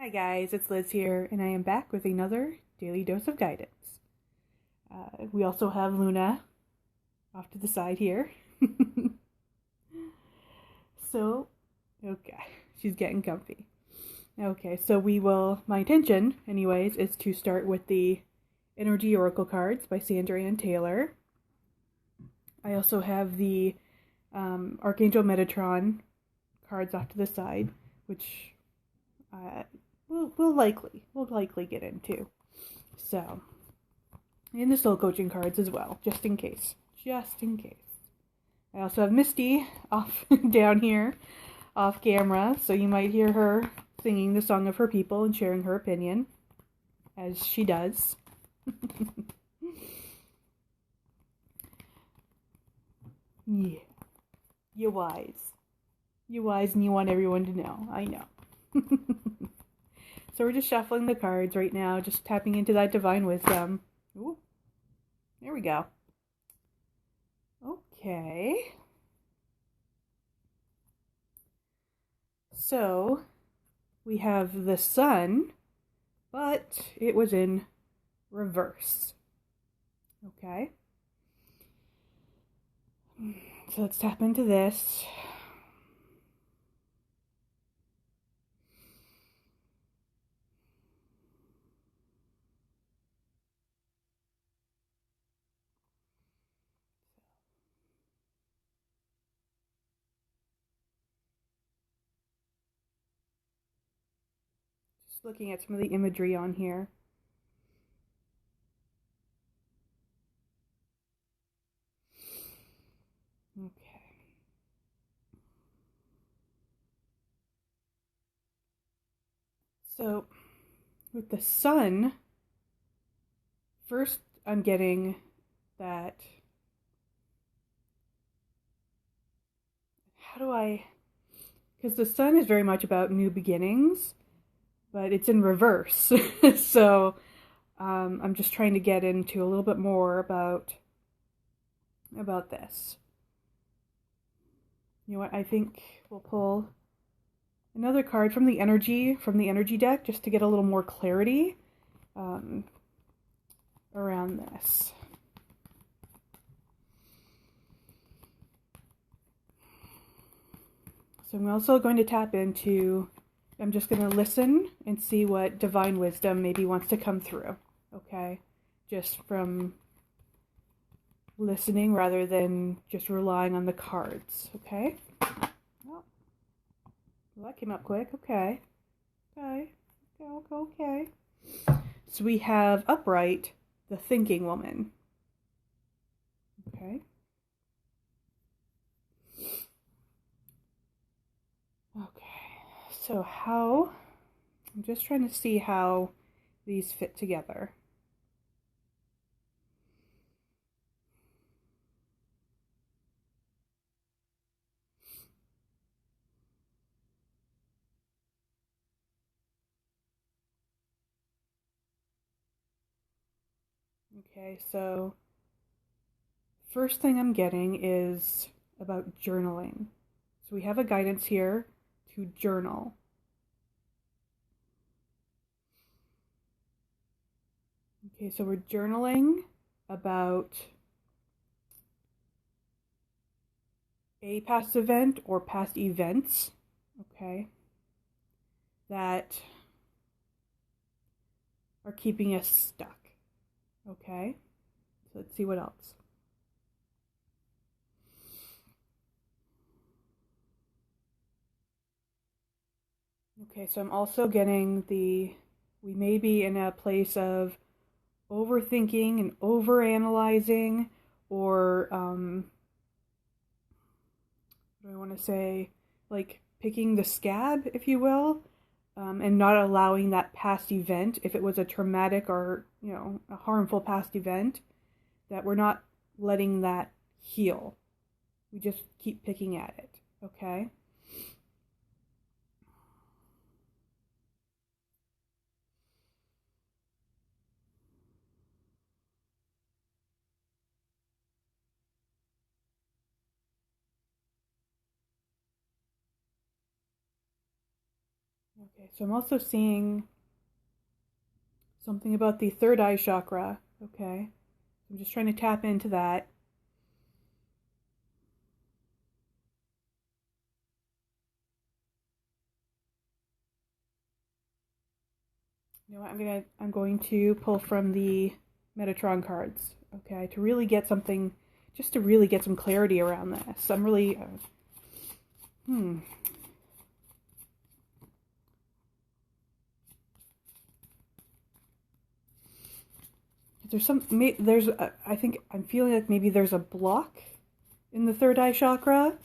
Hi guys, it's Liz here, and I am back with another daily dose of guidance. We also have Luna off to the side here. So, okay, she's getting comfy. Okay, so my intention, anyways, is to start with the Energy Oracle cards by Sandra Ann Taylor. I also have the Archangel Metatron cards off to the side, which we'll likely get into. So, and the soul coaching cards as well, just in case. Just in case. I also have Misty off down here, off camera, so you might hear her singing the song of her people and sharing her opinion, as she does. Yeah. You're wise. You're wise and you want everyone to know. I know. So we're just shuffling the cards right now, just tapping into that divine wisdom. Ooh, there we go. Okay. So we have the sun, but it was in reverse. Okay. So let's tap into this. Just looking at some of the imagery on here. Okay. So with the sun, first I'm getting that, because the sun is very much about new beginnings, but it's in reverse. So I'm just trying to get into a little bit more about this. You know what? I think we'll pull another card from the energy deck just to get a little more clarity around this. So I'm also going to tap into, I'm just going to listen and see what divine wisdom maybe wants to come through. Okay? Just from listening rather than just relying on the cards. Okay? Oh, well, that came up quick. Okay. Okay. So we have upright, the thinking woman. Okay. So I'm just trying to see how these fit together. Okay, so first thing I'm getting is about journaling. So we have a guidance here to journal. Okay, so we're journaling about a past event or past events, okay, that are keeping us stuck. Okay, so let's see what else. Okay, so I'm also getting we may be in a place of overthinking and overanalyzing, or what do I want to say? Like picking the scab, if you will, and not allowing that past event, if it was a traumatic or, a harmful past event, that we're not letting that heal. We just keep picking at it, okay? Okay, so I'm also seeing something about the third eye chakra. Okay, I'm just trying to tap into that. You know what? I'm going to pull from the Metatron cards. Okay, to really get something, just to really get some clarity around this. I'm really, I think I'm feeling like maybe there's a block in the third eye chakra.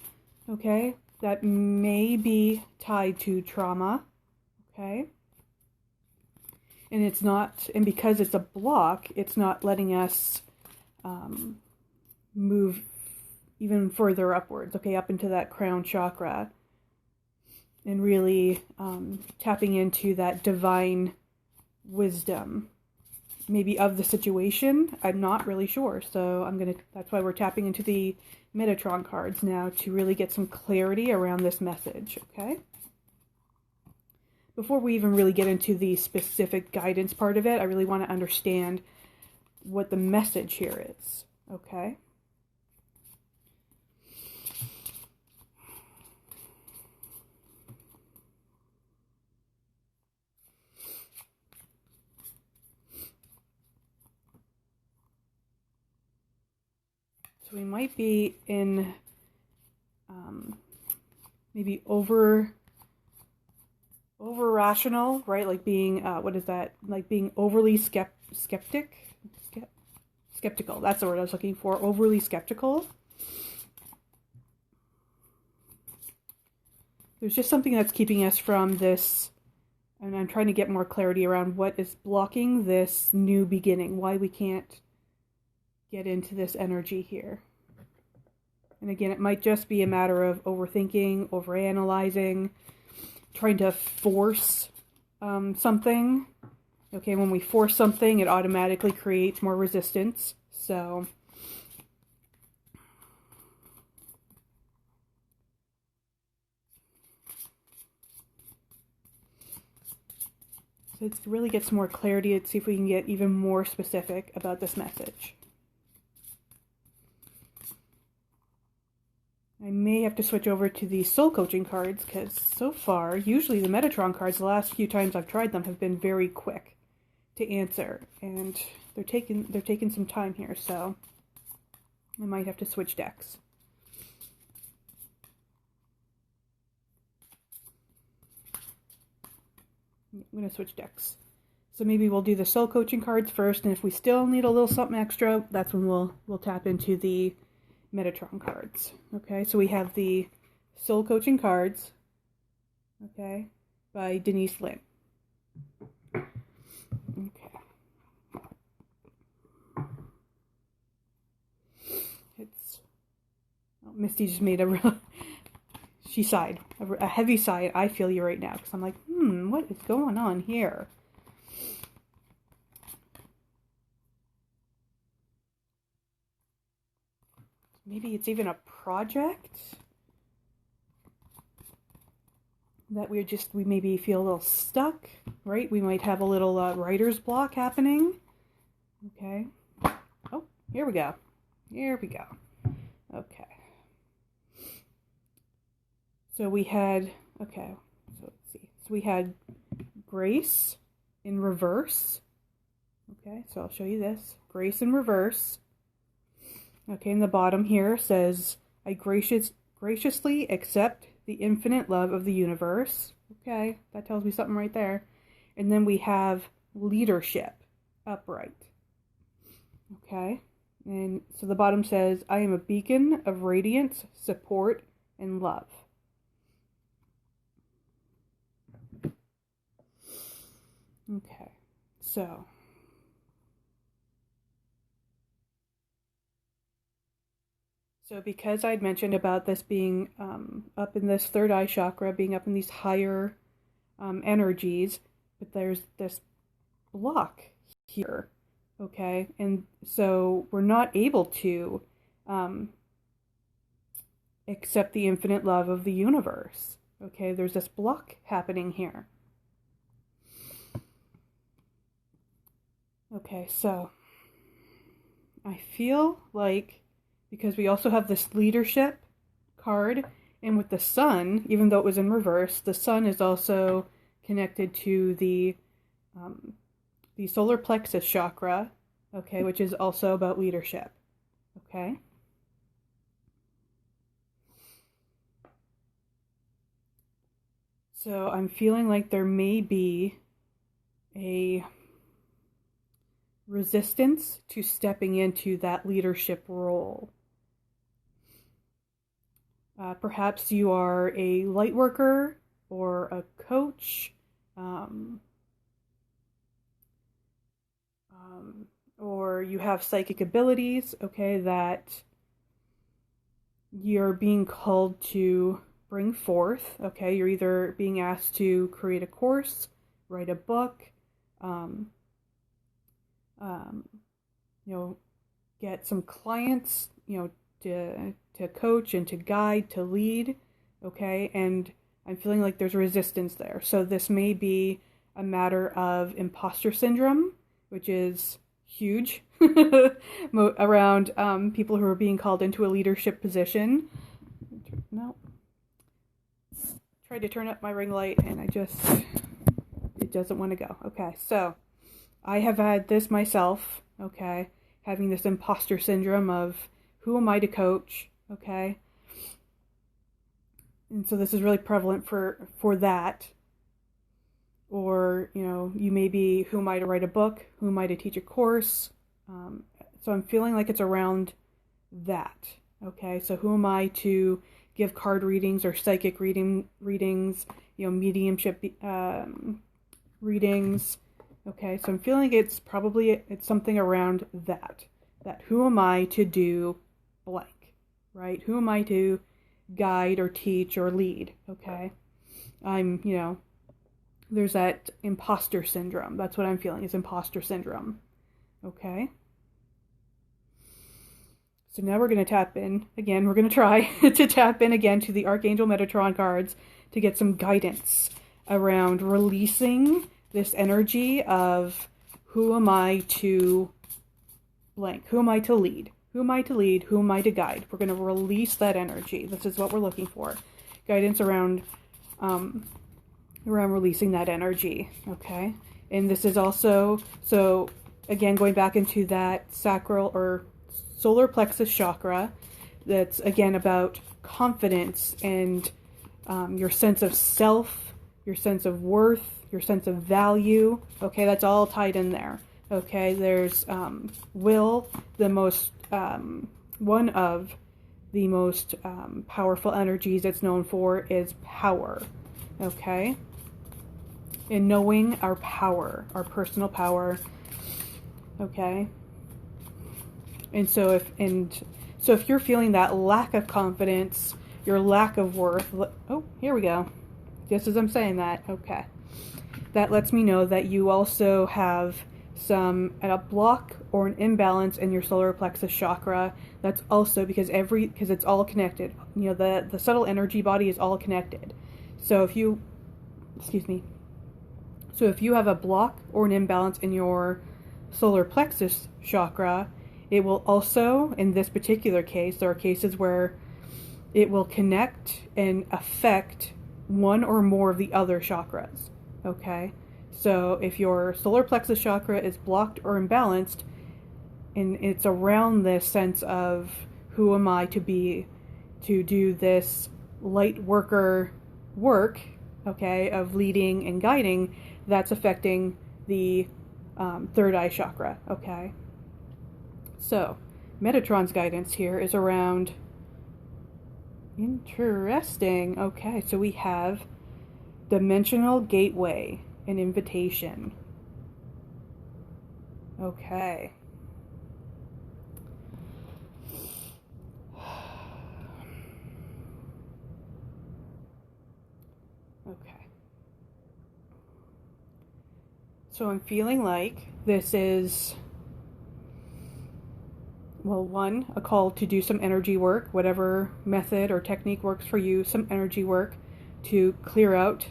Okay, that may be tied to trauma. Okay. And it's not, and because it's a block, it's not letting us move even further upwards, okay, up into that crown chakra, and really tapping into that divine wisdom, maybe of the situation. I'm not really sure, so that's why we're tapping into the Metatron cards now to really get some clarity around this message, okay? Before we even really get into the specific guidance part of it, I really want to understand what the message here is, okay? So we might be in maybe over rational, right? Like being what is that? Like being overly skeptical. That's the word I was looking for. Overly skeptical. There's just something that's keeping us from this, and I'm trying to get more clarity around what is blocking this new beginning. Why we can't get into this energy here. And again, it might just be a matter of overthinking, overanalyzing, trying to force something. Okay, when we force something, it automatically creates more resistance. So let's really get some more clarity and see if we can get even more specific about this message. I may have to switch over to the soul coaching cards because so far, usually the Metatron cards, the last few times I've tried them, have been very quick to answer, and they're taking some time here, so I might have to switch decks. I'm going to switch decks. So maybe we'll do the soul coaching cards first, and if we still need a little something extra, that's when we'll tap into the Metatron cards. Okay, so we have the soul coaching cards, okay, by Denise Lynn. Okay. Misty just made she sighed, a heavy sigh. I feel you right now, because I'm like, what is going on here? Maybe it's even a project that we maybe feel a little stuck, right? We might have a little writer's block happening. Okay. Oh, here we go. Here we go. Okay. So we had, okay, so let's see. So we had grace in reverse. Okay, so I'll show you this. Grace in reverse. Okay, in the bottom here says, I graciously accept the infinite love of the universe. Okay, that tells me something right there. And then we have leadership, upright. Okay, and so the bottom says, I am a beacon of radiance, support, and love. Okay, so because I'd mentioned about this being up in this third eye chakra, being up in these higher energies, but there's this block here, okay? And so we're not able to accept the infinite love of the universe, okay? There's this block happening here. Okay, so I feel like because we also have this leadership card, and with the sun, even though it was in reverse, the sun is also connected to um, the solar plexus chakra, okay, which is also about leadership, okay? So I'm feeling like there may be a resistance to stepping into that leadership role. Perhaps you are a light worker or a coach, um, or you have psychic abilities, okay, that you're being called to bring forth, okay? You're either being asked to create a course, write a book, um, um, you know, get some clients, you know, to coach and to guide, to lead, okay? And I'm feeling like there's resistance there. So this may be a matter of imposter syndrome, which is huge around people who are being called into a leadership position. No. Tried to turn up my ring light and it doesn't want to go. Okay, so I have had this myself, okay, having this imposter syndrome of who am I to coach, okay? And so this is really prevalent for that. Or, you know, you may be, who am I to write a book? Who am I to teach a course? So I'm feeling like it's around that, okay? So who am I to give card readings or psychic readings, you know, mediumship readings, okay? So I'm feeling it's something around that who am I to do blank, right? Who am I to guide or teach or lead, okay? I'm, you know, there's that imposter syndrome. That's what I'm feeling, is imposter syndrome. Okay. So now we're going to tap in again. We're going to try to tap in again to the Archangel Metatron cards to get some guidance around releasing this energy of who am I to blank? Who am I to lead? Who am I to lead? Who am I to guide? We're going to release that energy. This is what we're looking for. Guidance around releasing that energy, okay? And this is also, so again, going back into that sacral or solar plexus chakra, that's again about confidence and your sense of self, your sense of worth, your sense of value, okay? That's all tied in there, okay? There's will, the most, one of the most powerful energies it's known for is power, okay? In knowing our power, our personal power, okay? And so if you're feeling that lack of confidence, your lack of worth, oh, here we go. Just as I'm saying that, okay. That lets me know that you also have a block or an imbalance in your solar plexus chakra. That's also because it's all connected. You know, the subtle energy body is all connected. So if you have a block or an imbalance in your solar plexus chakra, it will also, in this particular case, there are cases where it will connect and affect one or more of the other chakras, okay? So if your solar plexus chakra is blocked or imbalanced, and it's around this sense of who am I to be, to do this light worker work, okay, of leading and guiding, that's affecting the third eye chakra, okay? So, Metatron's guidance here is around, interesting, okay, so we have dimensional gateway, an invitation, okay. Okay. So I'm feeling like this is, well, one, a call to do some energy work, whatever method or technique works for you, some energy work to clear out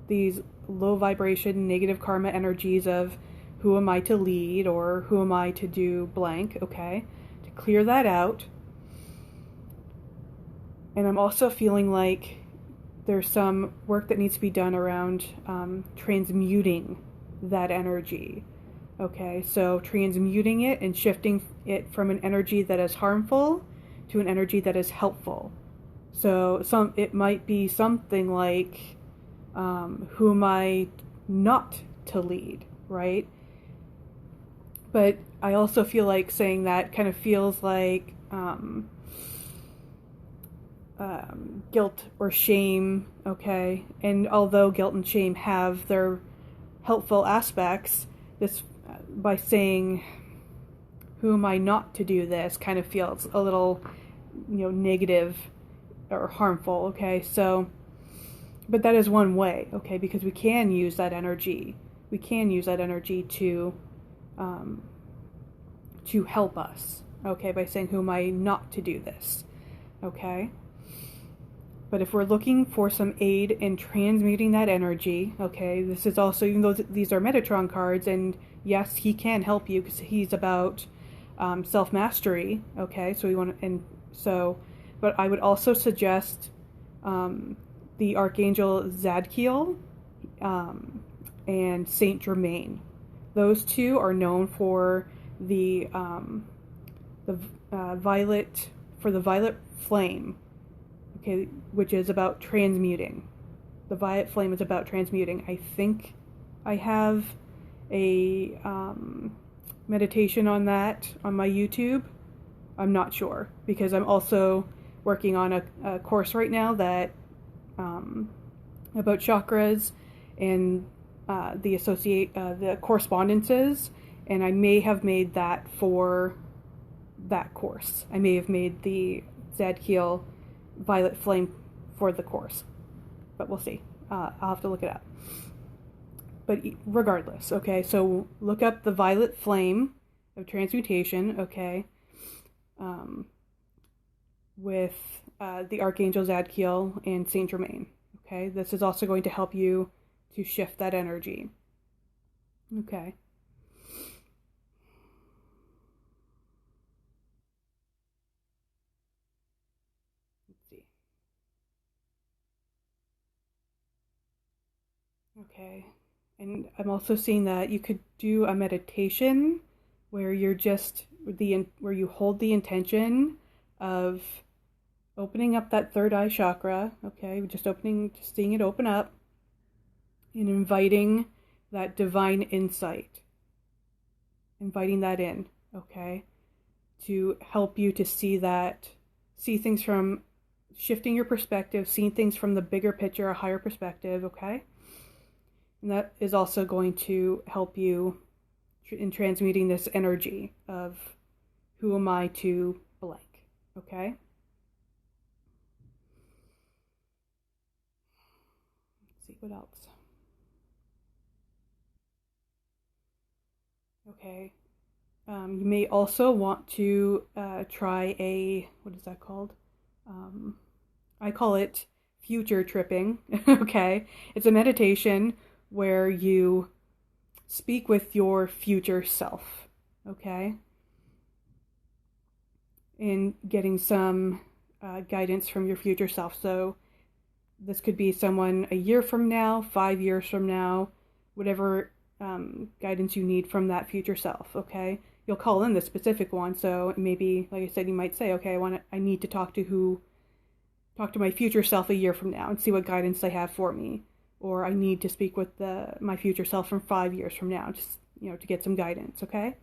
these low vibration, negative karma energies of who am I to lead, or who am I to do blank, okay? To clear that out. And I'm also feeling like there's some work that needs to be done around transmuting that energy. Okay, so transmuting it and shifting it from an energy that is harmful to an energy that is helpful. So it might be something like, who am I not to lead, right? But I also feel like saying that kind of feels like guilt or shame, okay? And although guilt and shame have their helpful aspects, this by saying, who am I not to do this, kind of feels a little, negative or harmful, okay? So, but that is one way, okay? Because we can use that energy. We can use that energy to help us, okay? By saying, who am I not to do this, okay? But if we're looking for some aid in transmuting that energy, okay, this is also, even though these are Metatron cards, and yes, he can help you because he's about self-mastery, okay, but I would also suggest the Archangel Zadkiel and Saint Germain. Those two are known for the violet flame, okay, which is about transmuting. The violet flame is about transmuting. I think I have a meditation on that on my YouTube. I'm not sure, because I'm also working on a course right now that about chakras and the correspondences, and I may have made that for that course. I may have made the Zadkiel violet flame for the course, but we'll see. I'll have to look it up. But regardless, okay, so look up the violet flame of transmutation, okay, with the Archangel Zadkiel and Saint Germain, okay? This is also going to help you to shift that energy, okay? Let's see. Okay, and I'm also seeing that you could do a meditation where you're where you hold the intention of opening up that third eye chakra, okay? Just seeing it open up and inviting that divine insight. Inviting that in, okay? To help you to see things from, shifting your perspective, seeing things from the bigger picture, a higher perspective, okay? And that is also going to help you in transmuting this energy of, who am I to blank, okay? Let's see what else. Okay. You may also want to try what is that called? I call it future tripping, okay? It's a meditation where you speak with your future self, okay? And getting some guidance from your future self. So this could be someone a year from now, 5 years from now, whatever guidance you need from that future self, okay? You'll call in the specific one, so maybe, like I said, you might say, okay, I need to talk to my future self a year from now and see what guidance they have for me. Or I need to speak with my future self from 5 years from now, just, to get some guidance, okay?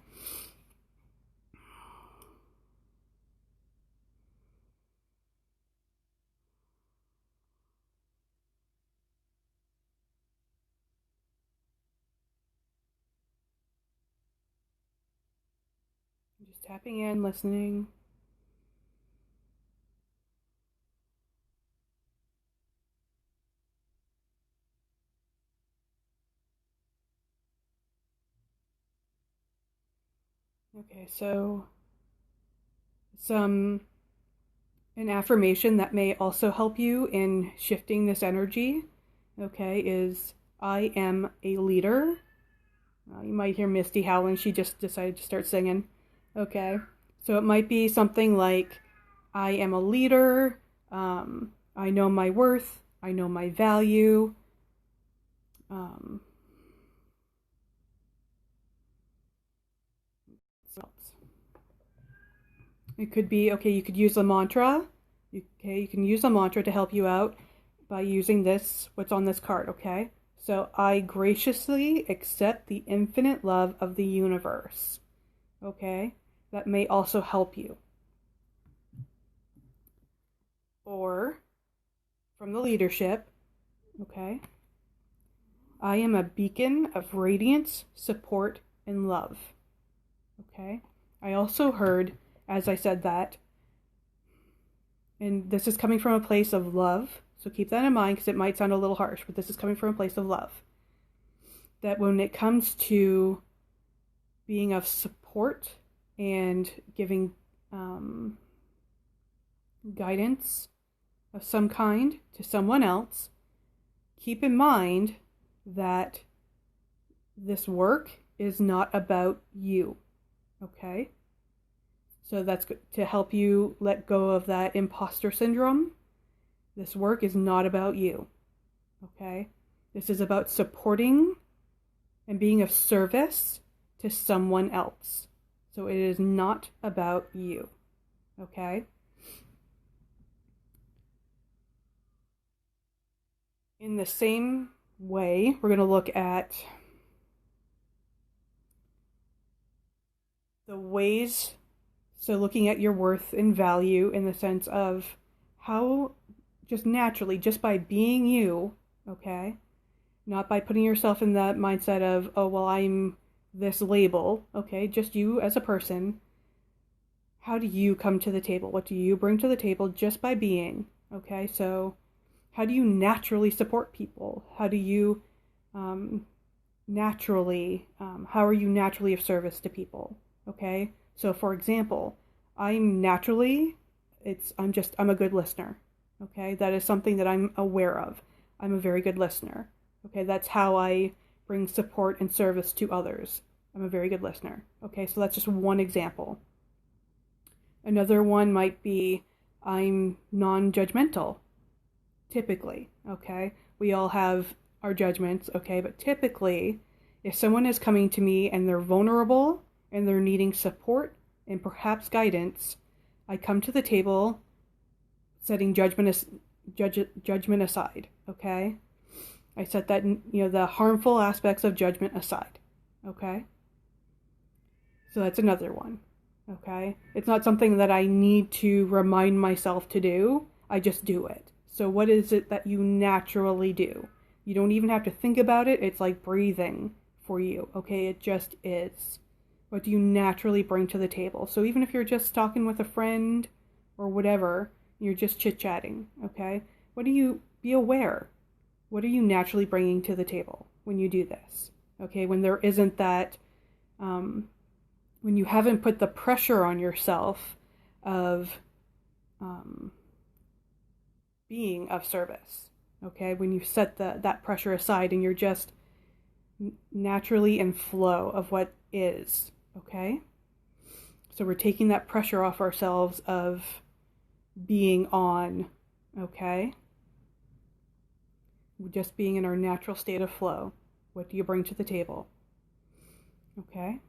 Just tapping in, listening. Okay, so an affirmation that may also help you in shifting this energy, okay, is, I am a leader. You might hear Misty howling. She just decided to start singing. Okay. So it might be something like, I am a leader. I know my worth. I know my value. Um, it could be, okay, you could use the mantra. Okay, you can use the mantra to help you out by using this, what's on this card, okay? So, I graciously accept the infinite love of the universe. Okay? That may also help you. Or, from the leadership, okay? I am a beacon of radiance, support, and love. Okay? I also heard, as I said that, and this is coming from a place of love, so keep that in mind because it might sound a little harsh, but this is coming from a place of love. That when it comes to being of support and giving guidance of some kind to someone else, keep in mind that this work is not about you. Okay? So that's to help you let go of that imposter syndrome. This work is not about you. Okay? This is about supporting and being of service to someone else. So it is not about you. Okay? In the same way, we're going to look at the ways, so looking at your worth and value in the sense of how just naturally, just by being you, okay? Not by putting yourself in that mindset of, oh, well, I'm this label, okay? Just you as a person. How do you come to the table? What do you bring to the table just by being, okay? So how do you naturally support people? How do you naturally, how are you naturally of service to people? Okay, so for example, I'm naturally, I'm a good listener. Okay, that is something that I'm aware of. I'm a very good listener. Okay, that's how I bring support and service to others. I'm a very good listener. Okay, so that's just one example. Another one might be I'm non-judgmental, typically. Okay, we all have our judgments, okay, but typically, if someone is coming to me and they're vulnerable and they're needing support and perhaps guidance, I come to the table setting judgment aside, okay? I set that, the harmful aspects of judgment aside, okay? So that's another one, okay? It's not something that I need to remind myself to do. I just do it. So what is it that you naturally do? You don't even have to think about it. It's like breathing for you, okay? It just is. What do you naturally bring to the table? So even if you're just talking with a friend or whatever, you're just chit-chatting, okay? Be aware. What are you naturally bringing to the table when you do this? Okay, when there isn't that, when you haven't put the pressure on yourself of being of service, okay? When you set that pressure aside and you're just naturally in flow of what is, okay? So we're taking that pressure off ourselves of being on, okay? Just being in our natural state of flow. What do you bring to the table? Okay?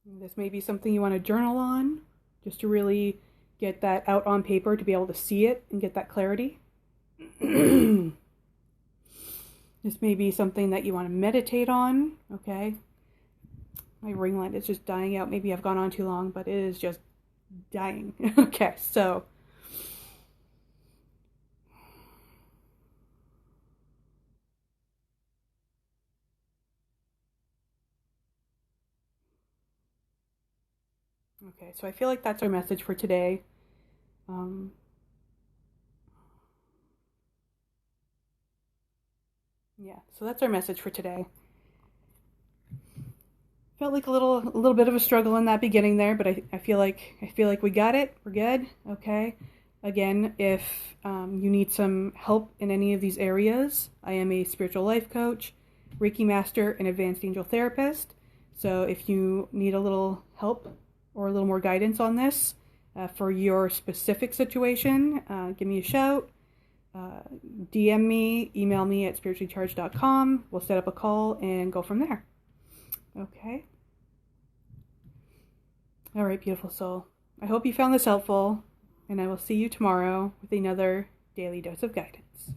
This may be something you want to journal on, just to really get that out on paper to be able to see it and get that clarity. This may be something that you want to meditate on, okay? My ring light is just dying out. Maybe I've gone on too long, but it is just dying. Okay, so I feel like that's our message for today. Yeah, so that's our message for today. Felt like a little bit of a struggle in that beginning there, but I feel like we got it. We're good. Okay. Again, if you need some help in any of these areas, I am a spiritual life coach, Reiki master, and advanced angel therapist. So if you need a little help or a little more guidance on this for your specific situation, give me a shout. DM me, email me at spirituallycharged.com. We'll set up a call and go from there. Okay. All right, beautiful soul. I hope you found this helpful, and I will see you tomorrow with another daily dose of guidance.